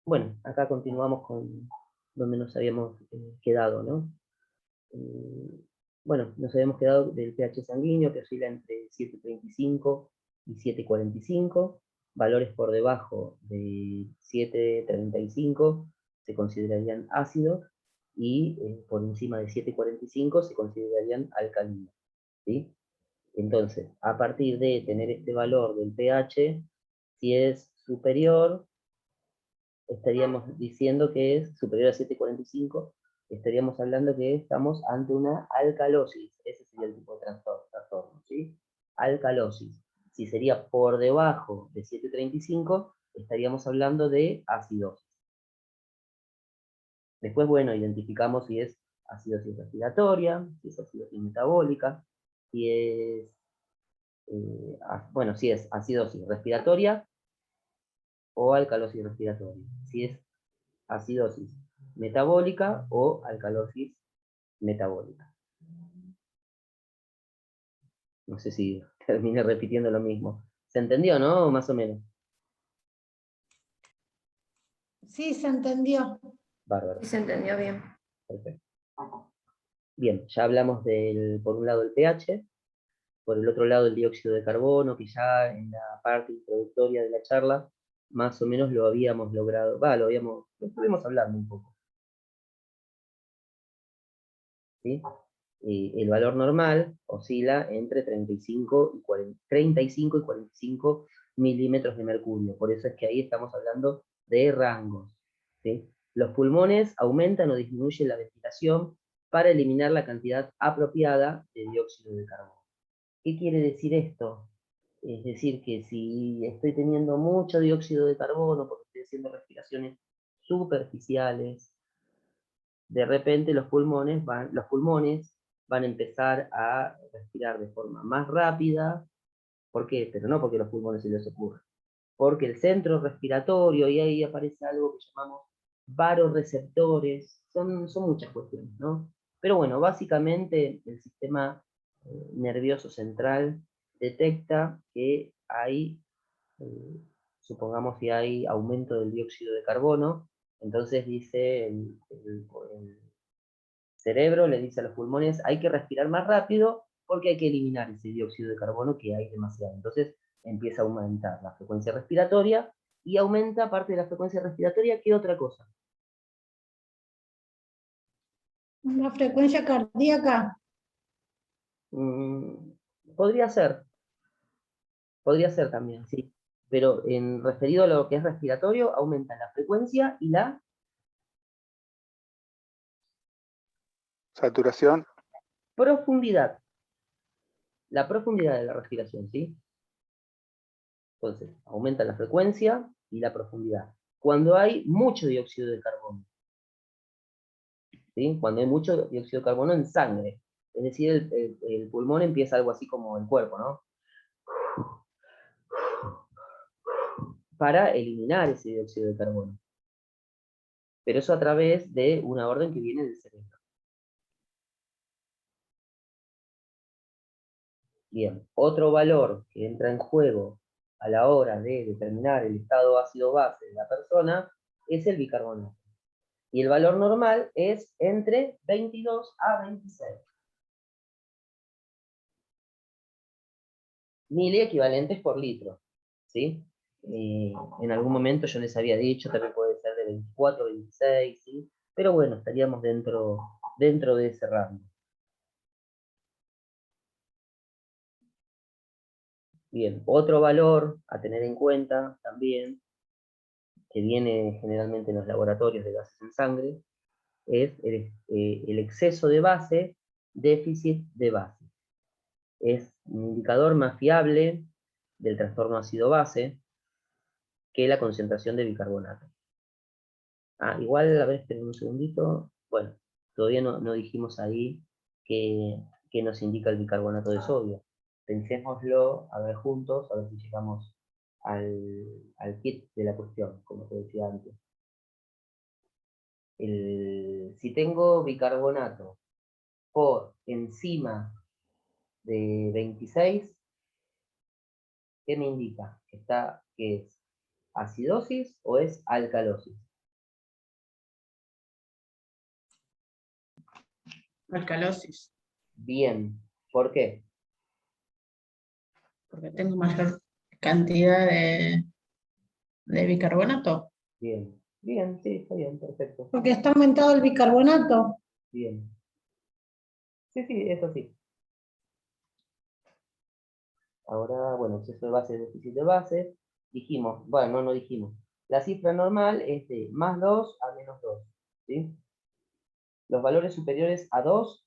Bueno, acá continuamos con donde nos habíamos quedado, ¿no? Bueno, nos habíamos quedado del pH sanguíneo, que oscila entre 7,35 y 7,45. Valores por debajo de 7,35 se considerarían ácidos, y por encima de 7,45 se considerarían alcalinos, ¿sí? Entonces, a partir de tener este valor del pH, si es superior, estaríamos diciendo que es superior a 7,45, estaríamos hablando que estamos ante una alcalosis. Ese sería el tipo de trastorno, ¿sí? Alcalosis. Si sería por debajo de 7,35, estaríamos hablando de acidosis. Después, bueno, identificamos si es acidosis respiratoria, si es acidosis metabólica, si es, bueno, si es acidosis respiratoria o alcalosis respiratoria. Si es acidosis metabólica o alcalosis metabólica. No sé si terminé repitiendo lo mismo. ¿Se entendió, no? Más o menos. Sí, se entendió. Bárbaro. Sí, se entendió bien. Perfecto. Bien, ya hablamos por un lado el pH, por el otro lado el dióxido de carbono, que ya en la parte introductoria de la charla más o menos lo habíamos logrado, lo estuvimos hablando un poco. ¿Sí? El valor normal oscila entre 35 y 45 milímetros de mercurio. Por eso es que ahí estamos hablando de rangos, ¿sí? Los pulmones aumentan o disminuyen la ventilación para eliminar la cantidad apropiada de dióxido de carbono. ¿Qué quiere decir esto? Es decir, que si estoy teniendo mucho dióxido de carbono porque estoy haciendo respiraciones superficiales, de repente los pulmones van a empezar a respirar de forma más rápida. ¿Por qué? Pero no porque los pulmones se les ocurra. Porque el centro respiratorio, y ahí aparece algo que llamamos varoreceptores, son muchas cuestiones, ¿no? Pero bueno, básicamente el sistema nervioso central detecta que hay, supongamos que hay aumento del dióxido de carbono, entonces dice el cerebro le dice a los pulmones, hay que respirar más rápido porque hay que eliminar ese dióxido de carbono que hay demasiado. Entonces empieza a aumentar la frecuencia respiratoria, y aumenta parte de la frecuencia respiratoria. ¿Qué otra cosa? La frecuencia cardíaca. Podría ser también, sí. Pero en referido a lo que es respiratorio, aumenta la frecuencia y la saturación. profundidad. La profundidad de la respiración, ¿sí? Entonces, aumenta la frecuencia y la profundidad. Cuando hay mucho dióxido de carbono, ¿sí? Cuando hay mucho dióxido de carbono en sangre, es decir, el pulmón empieza algo así como el cuerpo, ¿no? Para eliminar ese dióxido de carbono. Pero eso a través de una orden que viene del cerebro. Bien, otro valor que entra en juego a la hora de determinar el estado ácido-base de la persona es el bicarbonato. Y el valor normal es entre 22 a 26 miliequivalentes por litro, ¿sí? En algún momento yo les había dicho, también puede ser de 24 a 26, ¿sí? Pero bueno, estaríamos dentro de ese rango. Bien, otro valor a tener en cuenta también, que viene generalmente en los laboratorios de gases en sangre, es el exceso de base, déficit de base. Es un indicador más fiable del trastorno ácido-base que la concentración de bicarbonato. Igual, a ver, esperen un segundito. Bueno, todavía no dijimos ahí qué nos indica el bicarbonato de sodio. Pensémoslo, a ver, juntos, a ver si llegamos al kit de la cuestión, como te decía antes. Si tengo bicarbonato por encima de 26, ¿qué me indica? ¿Que es acidosis o es alcalosis? Alcalosis, Bien. ¿Por qué? porque tengo mayor cantidad de bicarbonato. Bien. Bien, sí, está bien, perfecto. Porque está aumentado el bicarbonato. Bien. Sí, sí, eso sí. Ahora, bueno, exceso de base, déficit de base. Dijimos, bueno, no dijimos. La cifra normal es de más 2 a menos 2. ¿Sí? Los valores superiores a 2,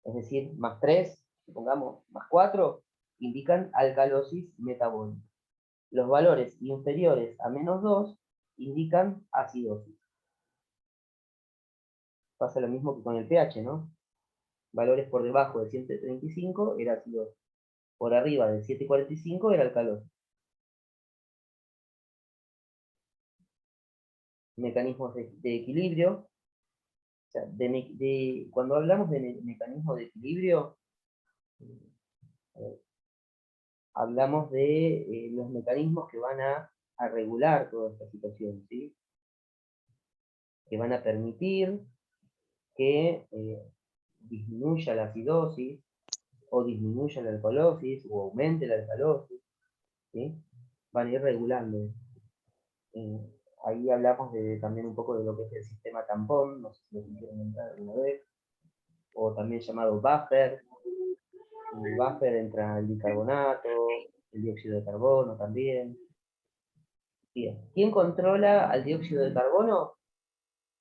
es decir, más 3, supongamos, más 4, indican alcalosis metabólica. Los valores inferiores a menos 2 indican acidosis. Pasa lo mismo que con el pH, ¿no? Valores por debajo de 135 era acidosis. Por arriba de 745 era alcalosis. Mecanismos de equilibrio. O sea, cuando hablamos de mecanismo de equilibrio, hablamos de los mecanismos que van a regular toda esta situación, ¿sí? Que van a permitir que disminuya la acidosis, o disminuya la alcalosis, o aumente la alcalosis, ¿sí? Van a ir regulando. Eh, Ahí hablamos también un poco de lo que es el sistema tampón, no sé si lo quisieron entrar alguna vez, o también llamado buffer. En el buffer entra el bicarbonato, el dióxido de carbono también. Bien. ¿Quién controla al dióxido de carbono?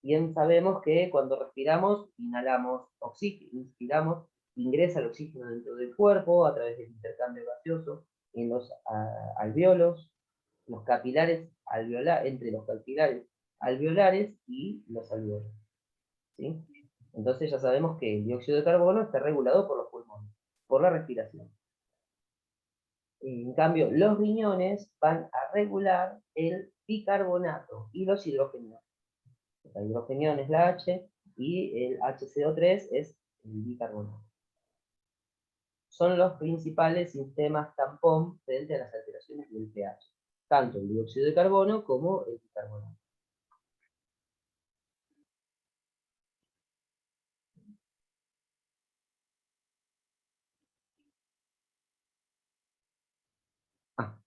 Bien sabemos que cuando respiramos, inhalamos oxígeno, inspiramos, ingresa el oxígeno dentro del cuerpo a través del intercambio gaseoso en los alvéolos, los capilares entre los capilares alveolares y los alvéolos. ¿Sí? Entonces ya sabemos que el dióxido de carbono está regulado por los pulmones, por la respiración. En cambio, los riñones van a regular el bicarbonato y los hidrogenios. La hidrogenión es la H y el HCO3 es el bicarbonato. Son los principales sistemas tampón frente a las alteraciones del pH, tanto el dióxido de carbono como el bicarbonato.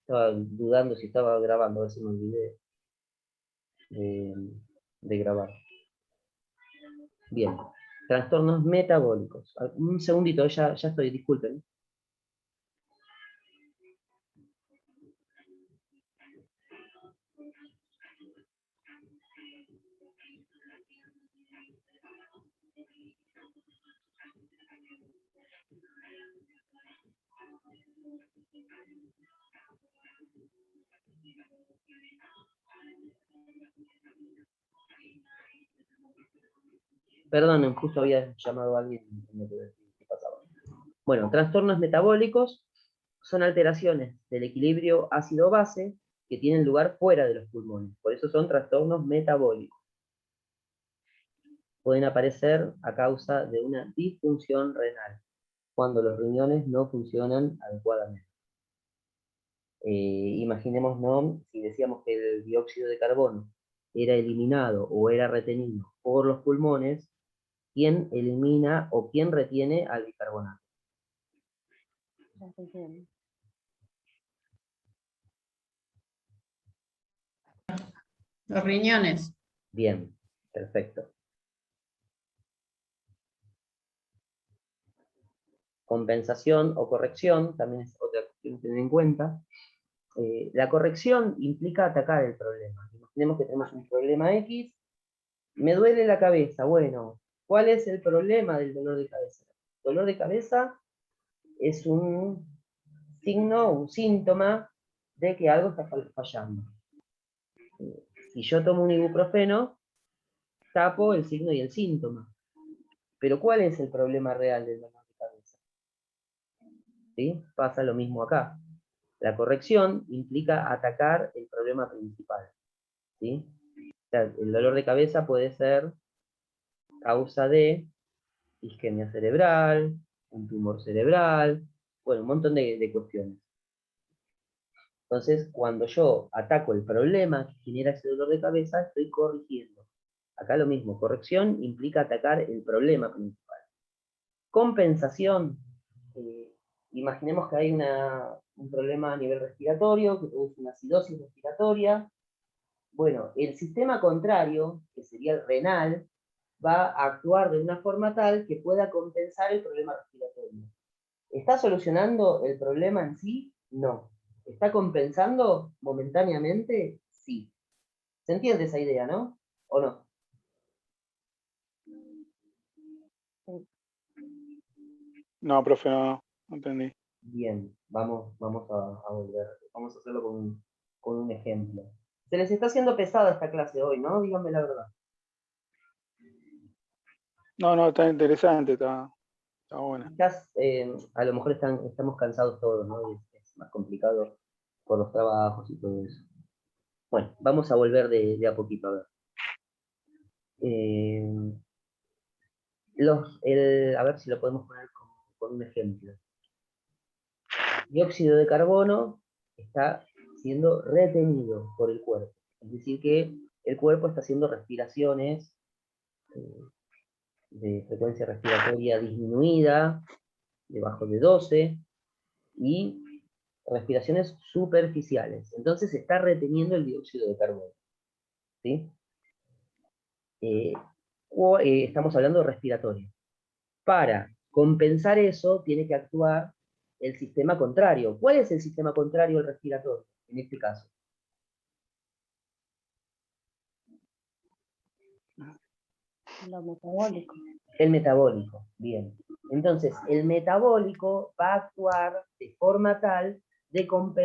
Estaba dudando si estaba grabando, a ver si me olvidé de grabar. Bien, trastornos metabólicos. Un segundito, ya estoy, disculpen. Perdonen, justo había llamado a alguien y no pude decir qué pasaba. Bueno, trastornos metabólicos son alteraciones del equilibrio ácido-base que tienen lugar fuera de los pulmones. Por eso son trastornos metabólicos. Pueden aparecer a causa de una disfunción renal, cuando los riñones no funcionan adecuadamente. Imaginemos, ¿no? Si decíamos que el dióxido de carbono era eliminado o era retenido por los pulmones, ¿quién elimina o quién retiene al bicarbonato? Los riñones. Bien, perfecto. Compensación o corrección, también es otra cuestión que tener en cuenta. La corrección implica atacar el problema. Imaginemos que tenemos un problema X, me duele la cabeza. Bueno, ¿cuál es el problema del dolor de cabeza? El dolor de cabeza es un signo, un síntoma de que algo está fallando. Si yo tomo un ibuprofeno, tapo el signo y el síntoma. Pero ¿cuál es el problema real del dolor de cabeza? ¿Sí? Pasa lo mismo acá. La corrección implica atacar el problema principal. ¿Sí? O sea, el dolor de cabeza puede ser causa de isquemia cerebral, un tumor cerebral, bueno, un montón de cuestiones. Entonces, cuando yo ataco el problema que genera ese dolor de cabeza, estoy corrigiendo. Acá lo mismo, corrección implica atacar el problema principal. Compensación, imaginemos que hay un problema a nivel respiratorio, que produce una acidosis respiratoria. Bueno, el sistema contrario, que sería el renal, va a actuar de una forma tal que pueda compensar el problema respiratorio. ¿Está solucionando el problema en sí? No. ¿Está compensando momentáneamente? Sí. ¿Se entiende esa idea, no? ¿O no? No, profe, no entendí. Bien, vamos a volver. Vamos a hacerlo con un ejemplo. Se les está haciendo pesada esta clase hoy, ¿no? Díganme la verdad. No, está interesante, está buena. Quizás a lo mejor estamos cansados todos, ¿no? Y es más complicado por los trabajos y todo eso. Bueno, vamos a volver de a poquito a ver. A ver si lo podemos poner con un ejemplo. Dióxido de carbono está siendo retenido por el cuerpo. Es decir, que el cuerpo está haciendo respiraciones de frecuencia respiratoria disminuida, debajo de 12, y respiraciones superficiales. Entonces se está reteniendo el dióxido de carbono. ¿Sí? Estamos hablando de respiratorio. Para compensar eso, tiene que actuar el sistema contrario. ¿Cuál es el sistema contrario al respiratorio, en este caso? Lo metabólico. El metabólico, bien. Entonces, el metabólico va a actuar de forma tal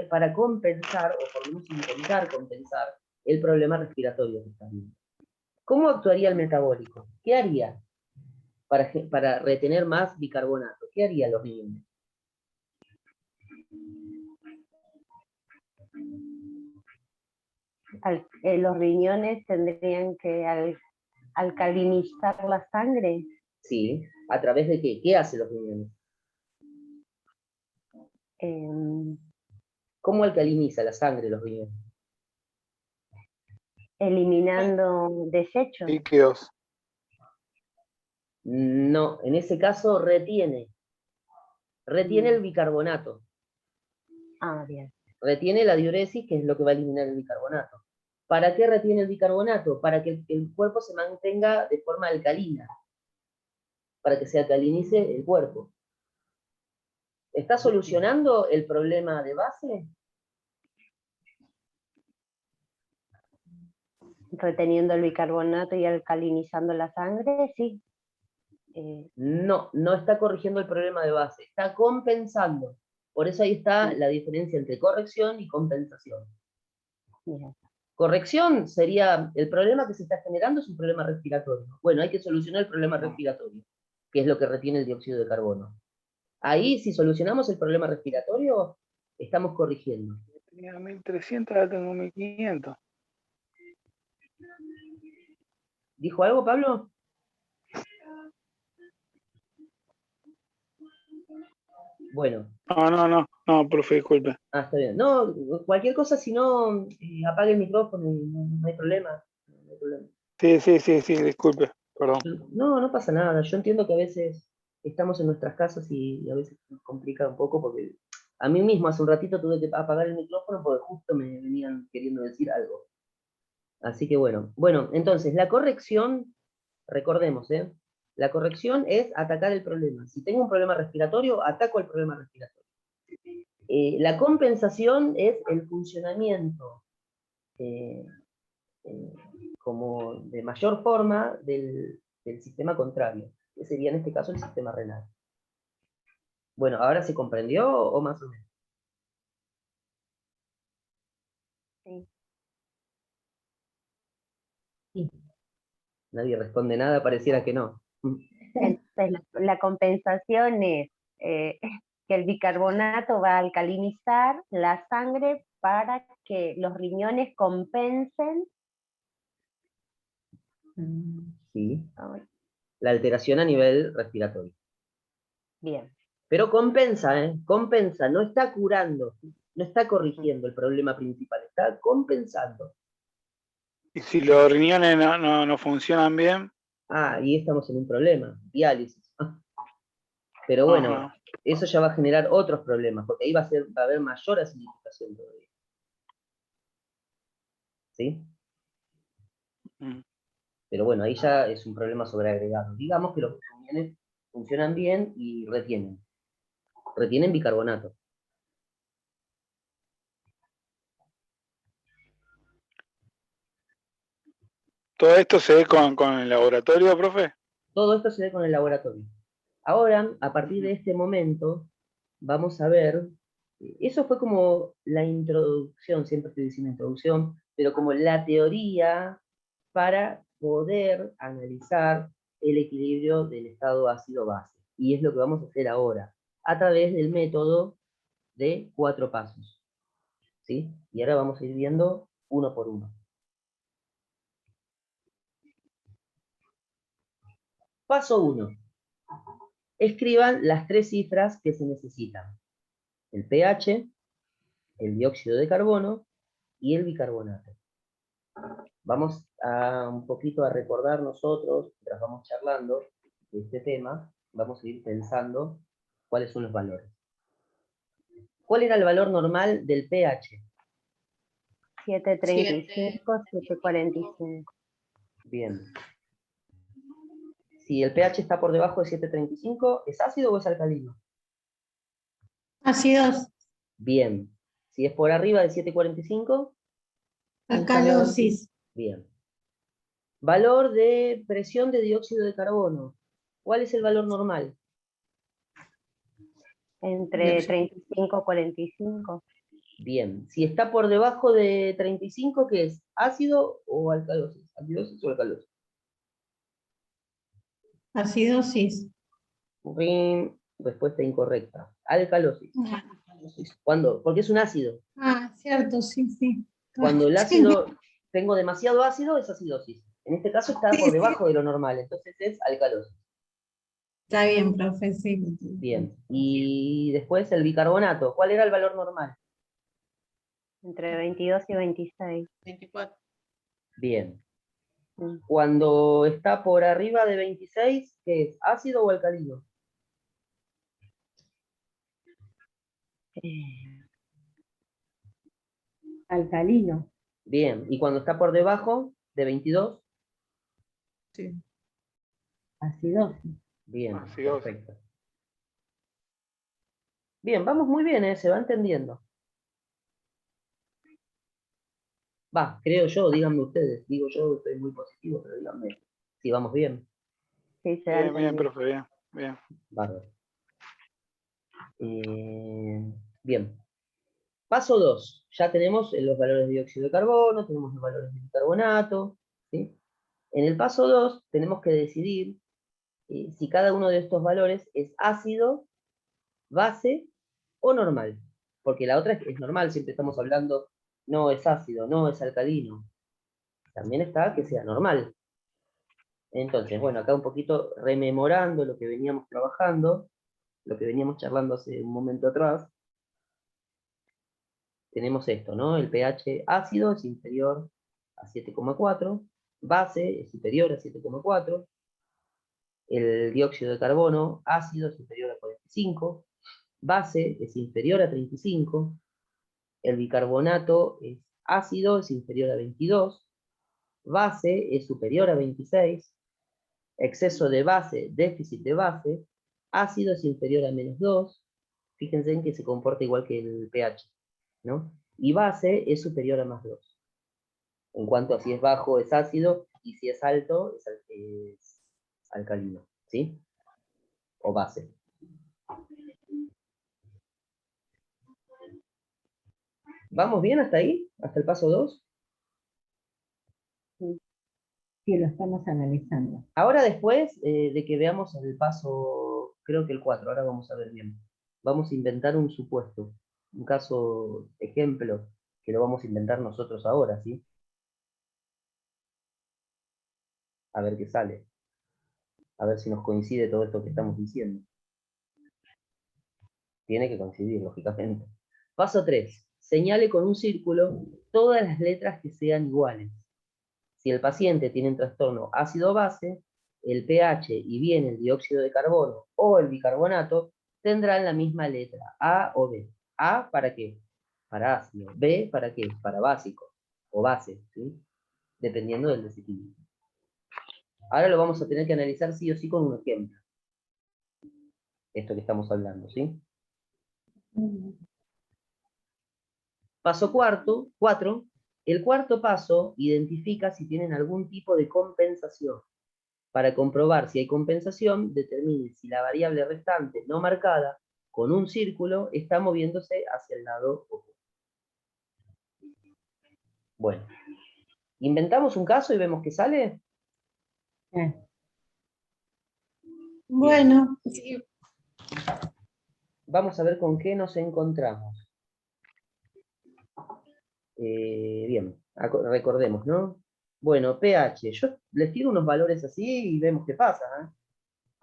para compensar, o por lo menos intentar compensar, el problema respiratorio que está viendo. ¿Cómo actuaría el metabólico? ¿Qué haría para retener más bicarbonato? ¿Qué harían los riñones? Los riñones tendrían que alcalinizar la sangre. Sí, ¿a través de qué? ¿Qué hacen los riñones? ¿Cómo alcaliniza la sangre los riñones? Eliminando desechos. Líquidos. No, en ese caso retiene el bicarbonato. Ah, bien. Retiene la diuresis, que es lo que va a eliminar el bicarbonato. ¿Para qué retiene el bicarbonato? Para que el cuerpo se mantenga de forma alcalina, para que se alcalinice el cuerpo. ¿Está solucionando el problema de base? Reteniendo el bicarbonato y alcalinizando la sangre, sí. No, no está corrigiendo el problema de base, está compensando. Por eso ahí está la diferencia entre corrección y compensación. Bien. Corrección sería, el problema que se está generando es un problema respiratorio. Bueno, hay que solucionar el problema respiratorio, que es lo que retiene el dióxido de carbono. Ahí, si solucionamos el problema respiratorio, estamos corrigiendo. Tenía 1300, ahora tengo 1500. ¿Dijo algo, Pablo? Bueno. No, profe, disculpe. Ah, está bien. No, cualquier cosa, si no, apague el micrófono y no hay problema. No hay problema. Sí, disculpe, perdón. No pasa nada. Yo entiendo que a veces estamos en nuestras casas y a veces nos complica un poco porque a mí mismo hace un ratito tuve que apagar el micrófono porque justo me venían queriendo decir algo. Así que bueno. Bueno, entonces, la corrección, recordemos, la corrección es atacar el problema. Si tengo un problema respiratorio, ataco el problema respiratorio. La compensación es el funcionamiento como de mayor forma del sistema contrario, que sería en este caso el sistema renal. Bueno, ¿ahora se comprendió o más o menos? Sí. Nadie responde nada, pareciera que no. Entonces, la compensación es que el bicarbonato va a alcalinizar la sangre para que los riñones compensen. Sí. La alteración a nivel respiratorio. Bien. Pero compensa, compensa, no está curando, no está corrigiendo el problema principal, está compensando. Y si los riñones no funcionan bien, Ah, y estamos en un problema, diálisis. Pero bueno, ajá, eso ya va a generar otros problemas, porque ahí va a haber mayor acidificación todavía. ¿Sí? mm, Pero bueno, ahí ya es un problema sobreagregado. Digamos que los riñones funcionan bien y retienen bicarbonato. todo esto se ve con el laboratorio, profe. Todo esto se ve con el laboratorio. Ahora, a partir de Ujú. este momento, vamos a ver, eso fue como la introducción, siempre estoy diciendo introducción, pero como la teoría para poder analizar el equilibrio del estado ácido-base. Y es lo que vamos a hacer ahora, a través del método de 4 pasos. ¿Sí? Y ahora vamos a ir viendo uno por uno. Paso 1. Escriban las 3 cifras que se necesitan. El pH, el dióxido de carbono y el bicarbonato. Vamos a un poquito a recordar nosotros, mientras vamos charlando de este tema, vamos a ir pensando cuáles son los valores. ¿Cuál era el valor normal del pH? 735, 745. Bien. Si el pH está por debajo de 7,35, ¿es ácido o es alcalino? Ácidos, Bien. Si es por arriba de 7,45, alcalosis, bien. Valor de presión de dióxido de carbono. ¿Cuál es el valor normal? Entre 35 y 45. Bien. Si está por debajo de 35, ¿qué es? ¿Ácido o alcalosis? ¿Acidosis o alcalosis? acidosis. Rin, respuesta incorrecta. Alcalosis. ¿Cuándo? Porque es un ácido. Ah, cierto, sí, sí. Cuando el Sí, ácido, tengo demasiado ácido, es acidosis. En este caso está por sí, debajo de lo normal, entonces es alcalosis. está bien, profe, sí. Bien. Y después el bicarbonato. ¿Cuál era el valor normal? Entre 22 y 26. 24. Bien. Mm. Cuando está por arriba de 26, ¿qué es? ¿Ácido o alcalino? Alcalino. Bien. ¿Y cuando está por debajo de 22? Sí. Acidosis. Bien, Acidosis. perfecto. Bien, vamos muy bien, ¿eh? Se va entendiendo. Va, creo yo, díganme ustedes. Digo yo, estoy muy positivo, pero díganme si vamos bien. Sí, se va Bien, bien, entendiendo. profe, bien, bien. Bárbaro. Bien. Paso 2. Ya tenemos los valores de dióxido de carbono, tenemos los valores de bicarbonato. ¿Sí? En el paso 2 tenemos que decidir si cada uno de estos valores es ácido, base o normal. Porque la otra es normal, siempre estamos hablando, no es ácido, no es alcalino. También está que sea normal. Entonces, bueno, acá un poquito rememorando lo que veníamos trabajando, lo que veníamos charlando hace un momento atrás, tenemos esto, ¿no? El pH ácido es inferior a 7,4, base es superior a 7,4, el dióxido de carbono ácido es superior a 45, base es inferior a 35, el bicarbonato es ácido es inferior a 22, base es superior a 26, exceso de base, déficit de base, ácido es inferior a -2, fíjense en que se comporta igual que el pH, ¿no? Y base es superior a +2. En cuanto a si es bajo es ácido y si es alto es alcalino, ¿sí? O base. ¿Vamos bien hasta ahí? ¿Hasta el paso 2? Sí, lo estamos analizando. Ahora después de que veamos el paso, creo que el 4, ahora vamos a ver bien. Vamos a inventar un supuesto, un caso ejemplo, que lo vamos a inventar nosotros ahora, ¿sí? A ver qué sale. A ver si nos coincide todo esto que estamos diciendo. Tiene que coincidir, lógicamente. Paso 3. Señale con un círculo todas las letras que sean iguales. Si el paciente tiene un trastorno ácido-base, el pH y bien el dióxido de carbono o el bicarbonato tendrán la misma letra, A o B. A, ¿para qué? Para ácido. B, ¿para qué? Para básico o base, ¿sí? Dependiendo del desequilibrio. Ahora lo vamos a tener que analizar sí o sí con un ejemplo. Esto que estamos hablando, ¿sí? Paso 4. El cuarto paso identifica si tienen algún tipo de compensación. Para comprobar si hay compensación, determine si la variable restante no marcada con un círculo está moviéndose hacia el lado opuesto. Bueno, inventamos un caso y vemos qué sale. Bueno, sí. Vamos a ver con qué nos encontramos. Bien, recordemos, ¿no? Bueno, pH. Yo les tiro unos valores así y vemos qué pasa, ¿eh?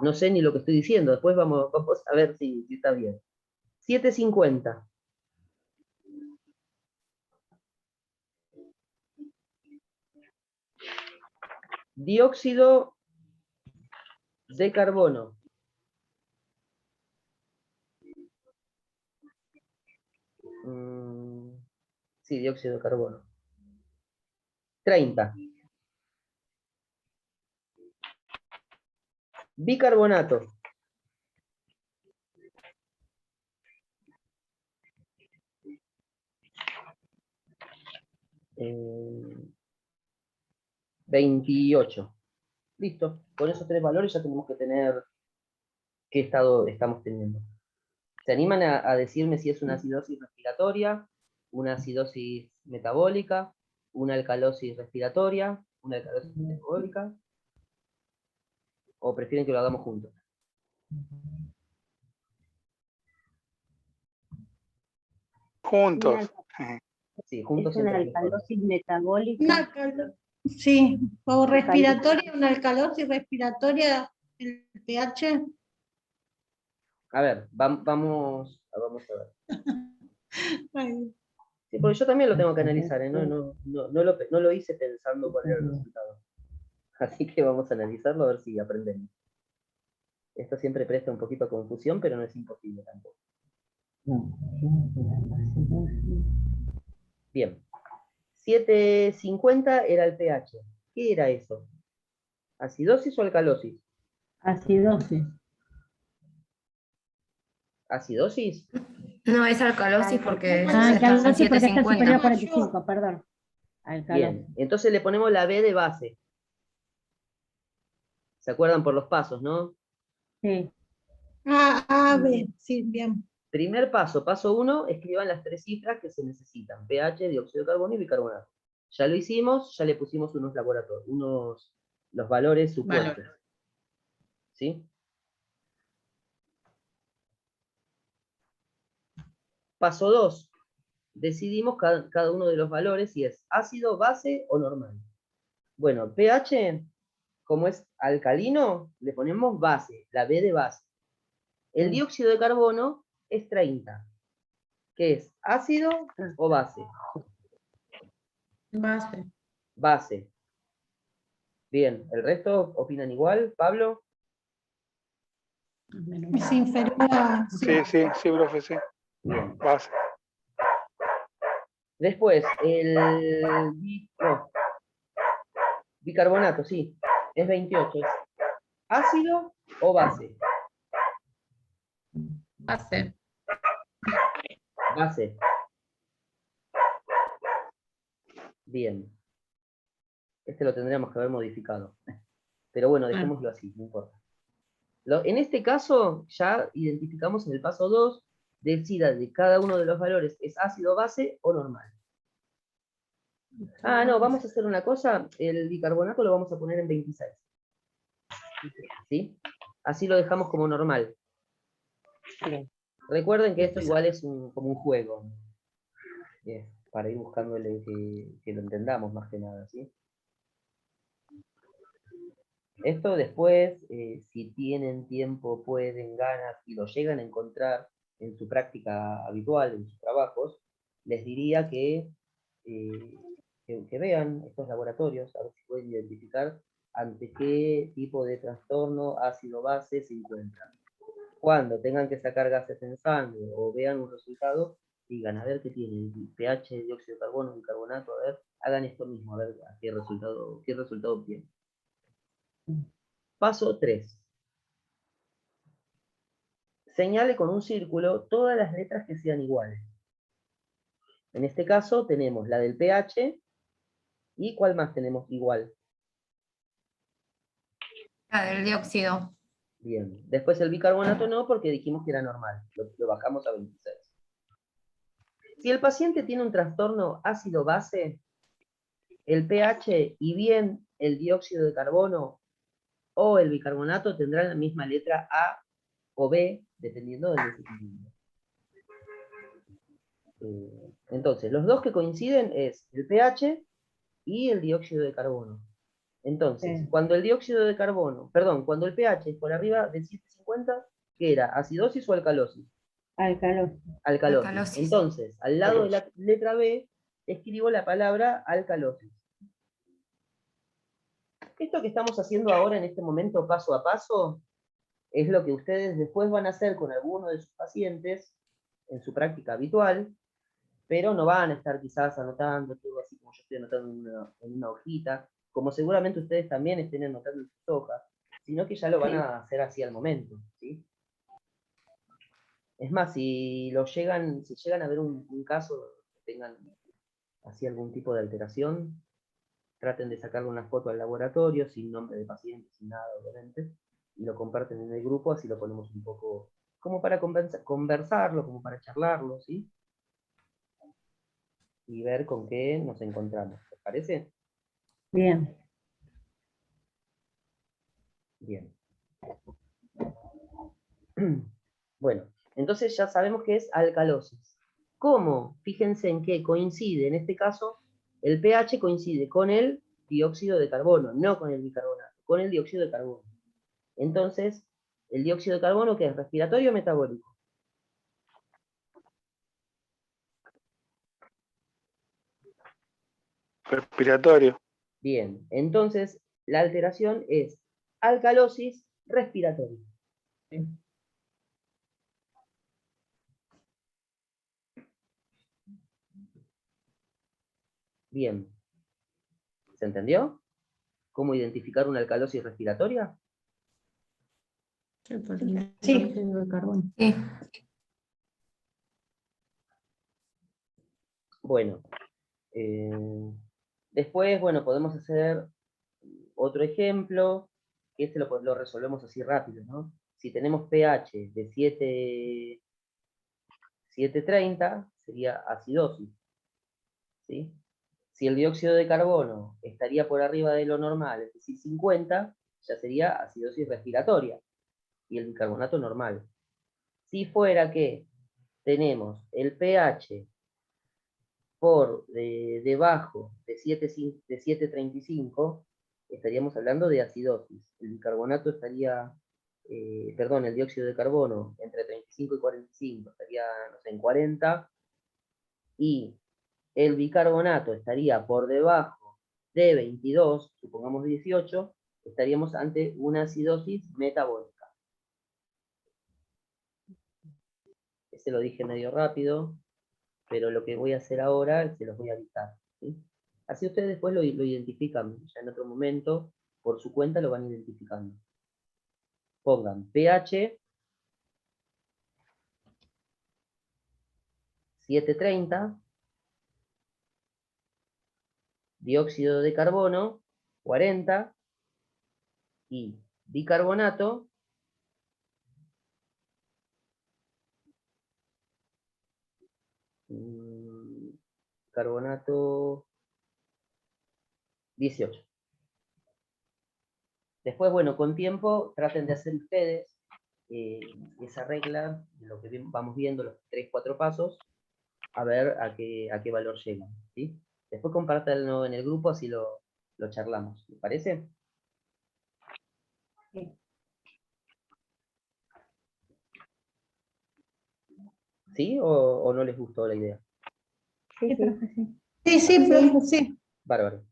No sé ni lo que estoy diciendo, después vamos a ver si está bien. 750. Dióxido de carbono. Sí, dióxido de carbono. 30. Bicarbonato. Eh, 28. Listo. Con esos tres valores ya tenemos que tener qué estado estamos teniendo. ¿Se animan a decirme si es una acidosis respiratoria, una acidosis metabólica, una alcalosis respiratoria, una alcalosis metabólica? ¿O prefieren que lo hagamos juntos? Juntos. Sí, juntos Es una siempre es mejor. alcalosis metabólica. Una sí, o respiratoria, una alcalosis respiratoria, el pH. A ver, vamos a ver. Ay, Sí, porque yo también lo tengo que analizar, ¿eh? No lo hice pensando cuál era el resultado. Así que vamos a analizarlo a ver si aprendemos. Esto siempre presta un poquito a confusión, pero no es imposible tampoco. Bien. 750 era el pH. ¿Qué era eso? ¿Acidosis o alcalosis? Acidosis. ¿Acidosis? No, es alcalosis porque Ah, está en alcalosis porque está superior a 750. 45, perdón. Alcalosis. Bien, entonces le ponemos la B de base. ¿Se acuerdan por los pasos, no? Sí. A, B, sí, bien. Primer paso, paso 1, escriban las tres cifras que se necesitan. pH, dióxido de carbono y bicarbonato. Ya lo hicimos, ya le pusimos unos laboratorios, los valores supuestos. ¿Sí? Paso 2, decidimos cada uno de los valores si es ácido, base o normal. Bueno, pH, como es alcalino, le ponemos base, la B de base. El dióxido de carbono es 30. ¿Qué es? ¿Ácido o base? Base. Base. Bien, ¿el resto opinan igual? ¿Pablo? Es inferior a... Sí, profe, sí. Bien. Base. Después, bicarbonato, sí, es 28. ¿Es ácido o base? Base. Base. Bien. Este lo tendríamos que haber modificado. Pero bueno, dejémoslo así, no importa. En este caso, ya identificamos en el paso 2, decida de cada uno de los valores, ¿es ácido, base o normal? Ah, no, vamos a hacer una cosa, el bicarbonato lo vamos a poner en 26. ¿Sí? Así lo dejamos como normal. Recuerden que esto igual es como un juego. Para ir buscándole que lo entendamos más que nada, ¿sí? Esto después, si tienen tiempo, pueden, ganas, y lo llegan a encontrar en su práctica habitual, en sus trabajos, les diría que que vean estos laboratorios, a ver si pueden identificar ante qué tipo de trastorno ácido-base se encuentran. Cuando tengan que sacar gases en sangre o vean un resultado, digan, a ver qué tiene, pH, dióxido de carbono, bicarbonato, a ver, hagan esto mismo, a ver a qué resultado obtienen. Paso 3. Señale con un círculo todas las letras que sean iguales. En este caso tenemos la del pH, ¿y cuál más tenemos igual? La del dióxido. Bien. Después el bicarbonato no, porque dijimos que era normal. Lo bajamos a 26. Si el paciente tiene un trastorno ácido-base, el pH y bien el dióxido de carbono o el bicarbonato tendrán la misma letra A o B, dependiendo del desequilibrio. Entonces, los dos que coinciden es el pH y el dióxido de carbono. Entonces, Sí. cuando el dióxido de carbono, perdón, cuando el pH es por arriba de 750, ¿qué era? ¿Acidosis o alcalosis? Alcalosis. Alcalosis. Alcalosis. Entonces, al lado de la letra B, escribo la palabra alcalosis. Esto que estamos haciendo ahora en este momento, paso a paso, es lo que ustedes después van a hacer con alguno de sus pacientes en su práctica habitual, pero no van a estar quizás anotando todo así como yo estoy anotando en una hojita, como seguramente ustedes también estén anotando en sus hojas, sino que ya lo van a hacer así al momento, ¿sí? Es más, si llegan a ver un caso que tengan así algún tipo de alteración, traten de sacarle una foto al laboratorio, sin nombre de paciente, sin nada, obviamente, y lo comparten en el grupo, así lo ponemos un poco, como para conversarlo, como para charlarlo, ¿sí? Y ver con qué nos encontramos. ¿Les parece? Bien. Bien. Bueno, entonces ya sabemos que es alcalosis. ¿Cómo? Fíjense en qué coincide, en este caso, el pH coincide con el dióxido de carbono, no con el bicarbonato, con el dióxido de carbono. Entonces, el dióxido de carbono, ¿qué es? ¿Respiratorio o metabólico? Respiratorio. Bien, entonces la alteración es alcalosis respiratoria. Bien, ¿se entendió? ¿Cómo identificar una alcalosis respiratoria? Sí. Sí. Bueno, después, bueno, podemos hacer otro ejemplo, que este lo resolvemos así rápido, ¿no? Si tenemos pH de 730, sería acidosis, ¿sí? Si el dióxido de carbono estaría por arriba de lo normal, es decir, 50, ya sería acidosis respiratoria, y el bicarbonato normal. Si fuera que tenemos el pH por debajo de 7,35, estaríamos hablando de acidosis. El bicarbonato estaría, perdón, el dióxido de carbono entre 35 y 45 estaría, no sé, en 40, y el bicarbonato estaría por debajo de 22, supongamos 18, estaríamos ante una acidosis metabólica. Ese lo dije medio rápido, pero lo que voy a hacer ahora se los voy a dictar, ¿sí? Así ustedes después lo identifican, ya en otro momento, por su cuenta lo van identificando. Pongan pH 730, dióxido de carbono 40 y bicarbonato 18. Después, bueno, con tiempo traten de hacer ustedes esa regla, lo que vamos viendo, los 3, 4 pasos, a ver a qué valor llegan, ¿sí? Después compártanlo en el grupo, así lo charlamos, ¿les parece? Sí. ¿Sí? ¿O no les gustó la idea? Sí, Sí, sí. profe, sí. Sí, sí, profe, sí. Bárbaro.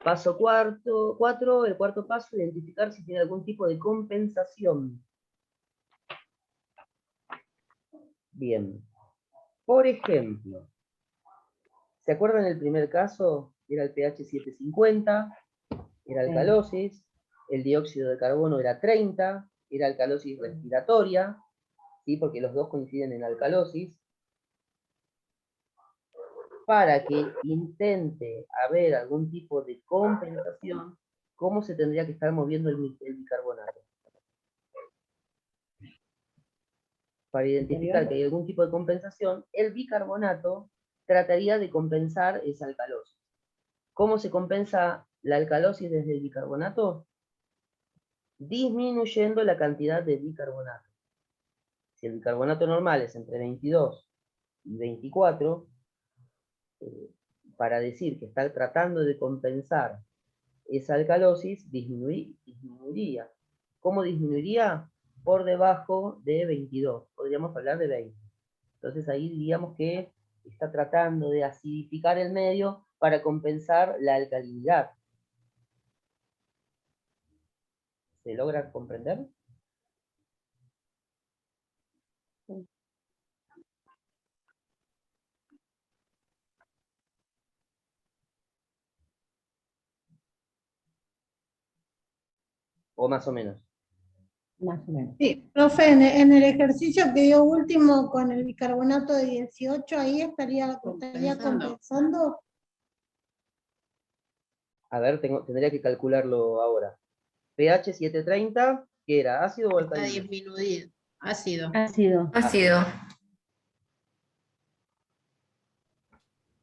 Paso 4, el cuarto paso, identificar si tiene algún tipo de compensación. Bien. Por ejemplo, ¿se acuerdan el primer caso? Era el pH 750, era alcalosis, el dióxido de carbono era 30, era alcalosis respiratoria, ¿sí? Porque los dos coinciden en alcalosis. Para que intente haber algún tipo de compensación, ¿cómo se tendría que estar moviendo el bicarbonato? Para identificar que hay algún tipo de compensación, el bicarbonato trataría de compensar esa alcalosis. ¿Cómo se compensa la alcalosis desde el bicarbonato? Disminuyendo la cantidad de bicarbonato. Si el bicarbonato normal es entre 22 y 24, para decir que está tratando de compensar esa alcalosis, disminuiría. ¿Cómo disminuiría? Por debajo de 22. Podríamos hablar de 20. Entonces ahí diríamos que está tratando de acidificar el medio para compensar la alcalinidad. ¿Se logra comprender? ¿O más o menos? Más o menos. Sí, profe, en el ejercicio que dio último con el bicarbonato de 18, ahí estaría compensando. A ver, tendría que calcularlo ahora. pH 730, ¿qué era? ¿Ácido o Está alcalino? disminuido. Ácido. Ácido. Ácido.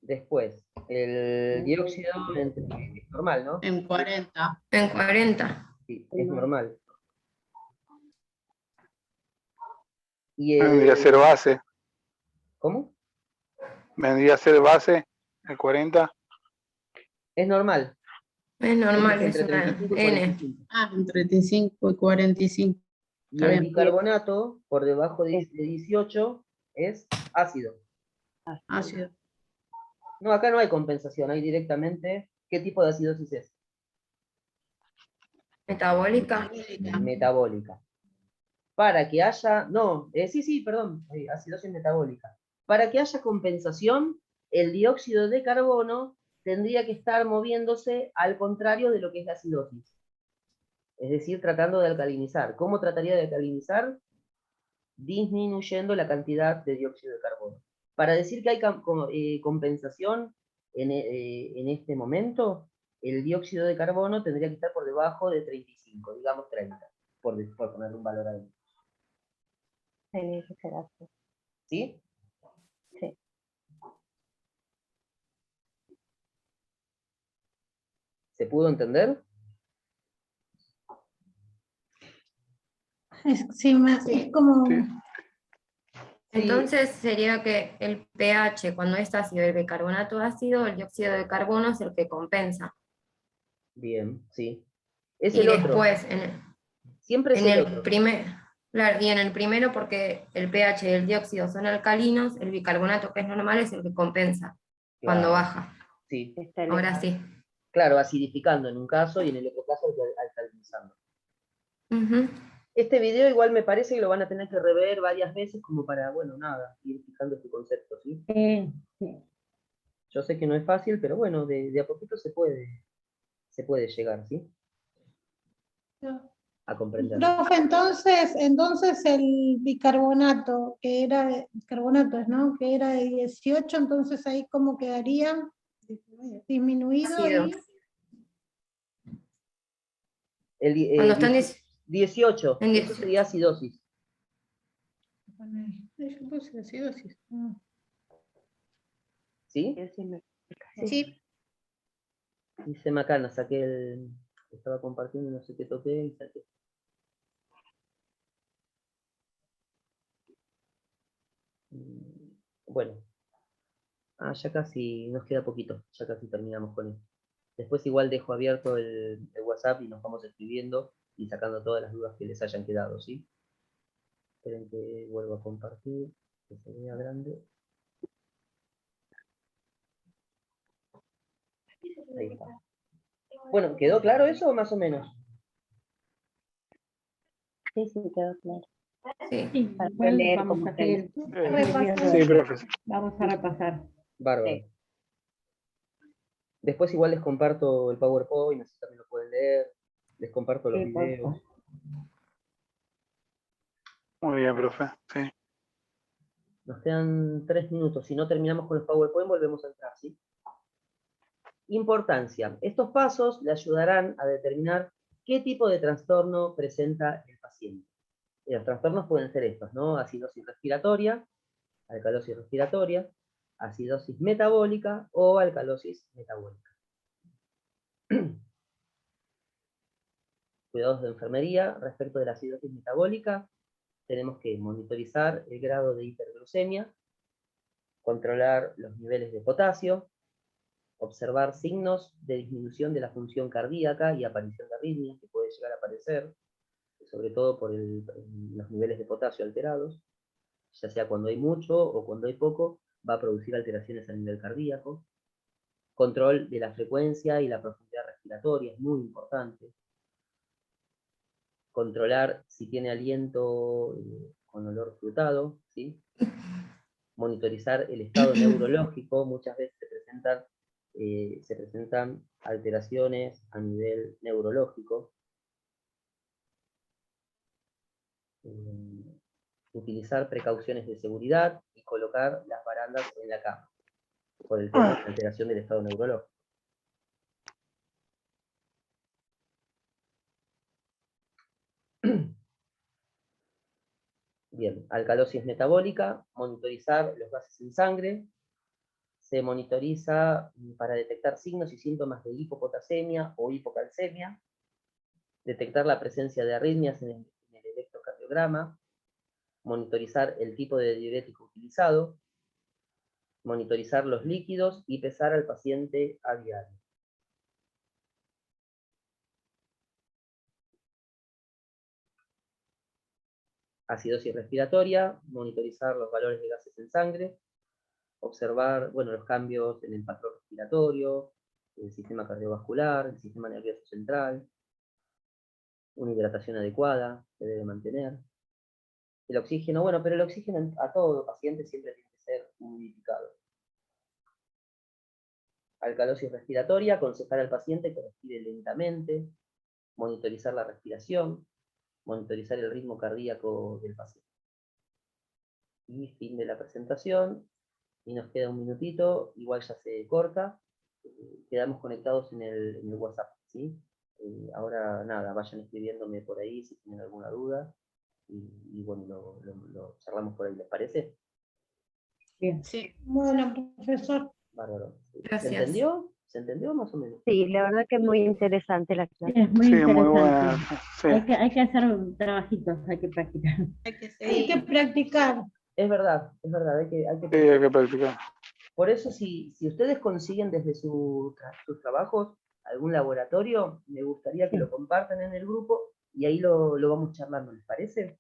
Después, el dióxido es normal, ¿no? En 40. En 40. Sí, es normal. Y Vendría a ser base. ¿Cómo? Vendría a ser base el 40. Es normal. Es normal, Es es entre una 35 y N. 45. En 35 y 45. Y Está el bien. bicarbonato, por debajo de 18, es ácido. Ácido. No, acá no hay compensación, hay directamente qué tipo de acidosis es. Metabólica. Metabólica. Para que haya, perdón, acidosis metabólica. Para que haya compensación, el dióxido de carbono tendría que estar moviéndose al contrario de lo que es la acidosis. Es decir, tratando de alcalinizar. ¿Cómo trataría de alcalinizar? Disminuyendo la cantidad de dióxido de carbono. Para decir que hay compensación en este momento, el dióxido de carbono tendría que estar por debajo de 35, digamos 30, por poner un valor ahí. Tenía que ser así. ¿Sí? Sí. ¿Se pudo entender? Es como... Sí. Entonces sería que el pH, cuando es ácido, el bicarbonato ácido, el dióxido de carbono es el que compensa. Bien, sí. Es Y el otro. después, Siempre es en el el otro. claro, y en el primero, porque el pH y el dióxido son alcalinos, el bicarbonato, que es normal, es el que compensa cuando Claro, baja. sí. Está Ahora elevado. sí. Claro, acidificando en un caso y en el otro caso alcalinizando. Ujú. Este video igual me parece que lo van a tener que rever varias veces como para, bueno, nada, ir fijando este concepto, ¿sí? Sí. Yo sé que no es fácil, pero bueno, de a poquito se puede llegar, ¿sí? A comprender. Profe, entonces el bicarbonato, que era bicarbonatos, ¿no? Que era de 18, entonces ahí cómo quedaría disminuido Ácido. y Cuando están 18, en eso 18. sería acidosis. yo puse acidosis. ¿Sí? Yo sí me- Sí. Dice Macana, estaba compartiendo, no sé qué toqué y saqué. Bueno, ya casi nos queda poquito, ya casi terminamos con esto. Después igual dejo abierto el WhatsApp y nos vamos escribiendo y sacando todas las dudas que les hayan quedado, ¿sí? Esperen que vuelvo a compartir, que se vea grande. Ahí está. Bueno, ¿quedó claro eso o más o menos? Sí, sí, quedó claro. Sí. Sí, Para igual leer vamos como a seguir. Repasando. Sí, profesor. Vamos a repasar. Bárbaro. Sí. Después igual les comparto el PowerPoint, así también lo pueden leer. Les comparto los Sí, por videos. favor. Muy bien, profe. Sí. Nos quedan 3 minutos. Si no terminamos con el PowerPoint, volvemos a entrar, ¿sí? Importancia. Estos pasos le ayudarán a determinar qué tipo de trastorno presenta el paciente. Y los trastornos pueden ser estos, ¿no? Acidosis respiratoria, alcalosis respiratoria, acidosis metabólica o alcalosis metabólica. Cuidados de enfermería. Respecto de la acidosis metabólica, tenemos que monitorizar el grado de hiperglucemia, controlar los niveles de potasio, observar signos de disminución de la función cardíaca y aparición de arritmias que puede llegar a aparecer, sobre todo por los niveles de potasio alterados, ya sea cuando hay mucho o cuando hay poco, va a producir alteraciones a nivel cardíaco. Control de la frecuencia y la profundidad respiratoria es muy importante. Controlar si tiene aliento con olor frutado, ¿sí? Monitorizar el estado neurológico. Muchas veces se presentan alteraciones a nivel neurológico. Utilizar precauciones de seguridad y colocar las barandas en la cama, por el tema de la alteración del estado neurológico. Bien, alcalosis metabólica, monitorizar los gases en sangre. Se monitoriza para detectar signos y síntomas de hipopotasemia o hipocalcemia. Detectar la presencia de arritmias en el electrocardiograma. Monitorizar el tipo de diurético utilizado. Monitorizar los líquidos y pesar al paciente a diario. Acidosis respiratoria, monitorizar los valores de gases en sangre, observar, bueno, los cambios en el patrón respiratorio, el sistema cardiovascular, el sistema nervioso central, una hidratación adecuada se debe mantener. El oxígeno, bueno, pero el oxígeno a todo paciente siempre tiene que ser humidificado. Alcalosis respiratoria, aconsejar al paciente que respire lentamente, monitorizar la respiración, monitorizar el ritmo cardíaco del paciente. Y fin de la presentación. Y nos queda un minutito, igual ya se corta. Quedamos conectados en el WhatsApp, ¿sí? Ahora nada, vayan escribiéndome por ahí si tienen alguna duda. Y bueno, lo charlamos por ahí, ¿les parece? Bien. Sí. Bueno, profesor. Bárbaro. Gracias. ¿Se entendió? ¿Se entendió más o menos? Sí, la verdad que es muy interesante la clase. Es muy Sí, interesante. muy buena. Sí. Hay que hacer trabajitos, hay que practicar. Hay que Hay que seguir. practicar. Es verdad, hay que Sí, hay que practicar. Por eso, si ustedes consiguen desde sus trabajos algún laboratorio, me gustaría que Sí. lo compartan en el grupo y ahí lo vamos charlando, ¿les parece?